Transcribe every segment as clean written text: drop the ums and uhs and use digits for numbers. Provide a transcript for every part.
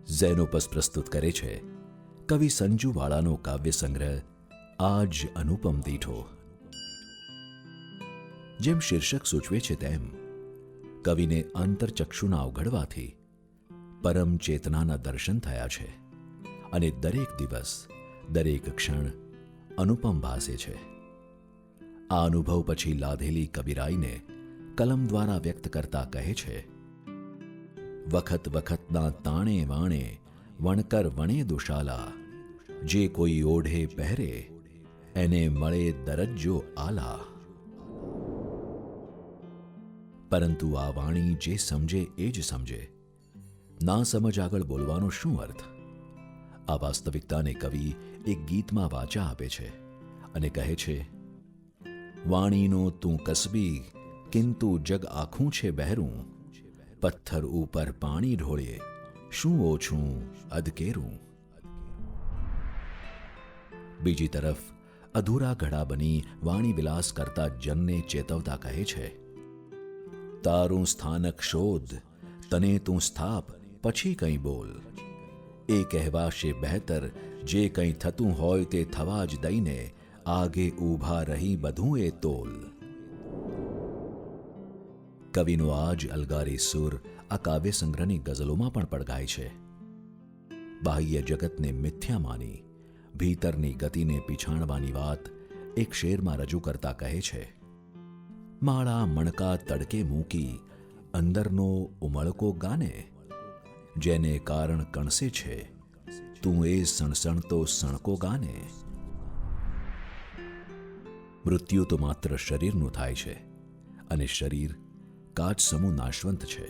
Xenopus પ્રસ્તુત કરે છે કવિ સંજુ વાળાનો કાવ્ય સંગ્રહ આજ અનુપમ દીઠો. જેમ શીર્ષક સૂચવે છે તેમ કવિને આંતરચક્ષુના અવઘડવાથી પરમ ચેતનાના દર્શન થયા છે અને દરેક દિવસ દરેક ક્ષણ અનુપમ ભાસે છે. આ અનુભવ પછી લાધેલી કબીરાઈને કલમ દ્વારા વ્યક્ત કરતા કહે છે, વખત વખતના તાણે વાણે વણકર વણે દુશાલા, જે કોઈ ઓઢે પહેરે એને મળે દરજ્જો આલા. પરંતુ આ વાણી જે સમજે એ જ સમજે, ના સમજ આગળ બોલવાનો શું અર્થ? આ વાસ્તવિકતાને કવિ એક ગીતમાં વાચા આપે છે અને કહે છે, વાણીનો તું કસબી કિંતુ જગ આખું છે બહેરું, પથ્થર ઉપર પાણી ઢોળે શું ઓછું અધકેરું. બીજી તરફ અધૂરા ઘડા બની વાણી વિલાસ કરતા જનને ચેતવતા કહે છે, તારું સ્થાનક શોધ, તને તું સ્થાપ પછી કંઈ બોલ, એ કહેવાશે બહેતર જે કંઈ થતું હોય તે થવા જ દઈને આગે ઊભા રહી બધું એ તોલ. કવિનો આ જ અલગારી સૂર આ કાવ્ય સંગ્રહની ગઝલોમાં પણ પડઘાય છે. બાહ્ય જગતને મિથ્યા માની ભીતરની ગતિને પીછાણવાની વાત એક શેરમાં રજૂ કરતા કહે છે, માળા મણકા તડકે મૂકી અંદરનો ઉમળકો ગાને, જેને કારણ કણસે છે તું એ સણસણતો સણકો ગાને. મૃત્યુ તો માત્ર શરીરનું થાય છે અને શરીર કાચ સમૂહ નાશવંત છે.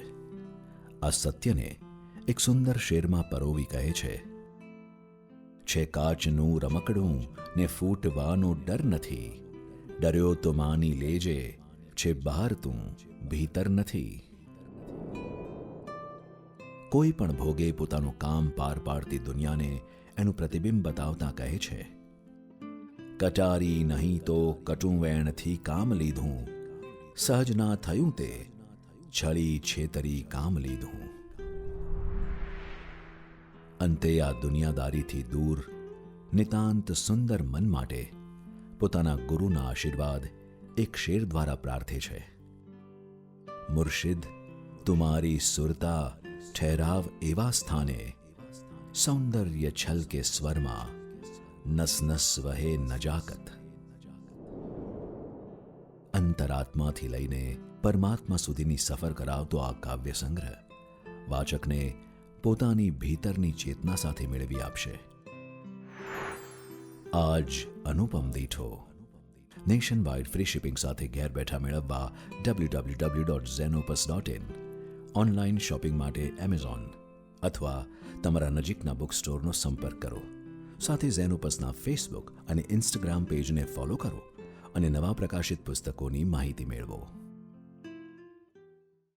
આ સત્યને એક સુંદર શેરમાં પરોવી કહે છે કાચનું રમકડું ને ફૂટવાનો ડર નથી, ડર્યો તો માની લેજે છે બહાર તું ભીતર નથી. કોઈ પણ ભોગે પોતાનું કામ પાર પાડતી દુનિયાને એનું પ્રતિબિંબ બતાવતા કહે છે, કટારી નહીં તો કટુવેણથી કામ લીધું, સહજ ના થયું તે છળી છેતરી કામ લીધું. અંતે આ દુનિયાદારીથી દૂર નિતાંત સુંદર મન માટે પોતાના ગુરુના આશીર્વાદ એક શેર દ્વારા પ્રાર્થે છે, મુર્શિદ તુમારી સુરતા ઠહેરાવ એવા સ્થાને, સૌંદર્ય છલકે સ્વરમાં નસ નસ વહે નજાકત. અંતરાત્માથી લઈને પરમાત્મા સુધીની સફર કરાવતો આ કાવ્ય સંગ્રહ વાચકને પોતાની ભીતરની ચેતના સાથે મેળવી આપશે. આજ અનુપમ દીઠો નેશન વાઇડ ફ્રી શિપિંગ સાથે ઘેર બેઠા મેળવવા www.zenopus.in, ઓનલાઈન શોપિંગ માટે એમેઝોન અથવા તમારા નજીકના બુક સ્ટોરનો સંપર્ક કરો. સાથે ઝેનોપસના ફેસબુક અને ઇન્સ્ટાગ્રામ પેજને ફોલો કરો અને નવા પ્રકાશિત પુસ્તકોની માહિતી મેળવો.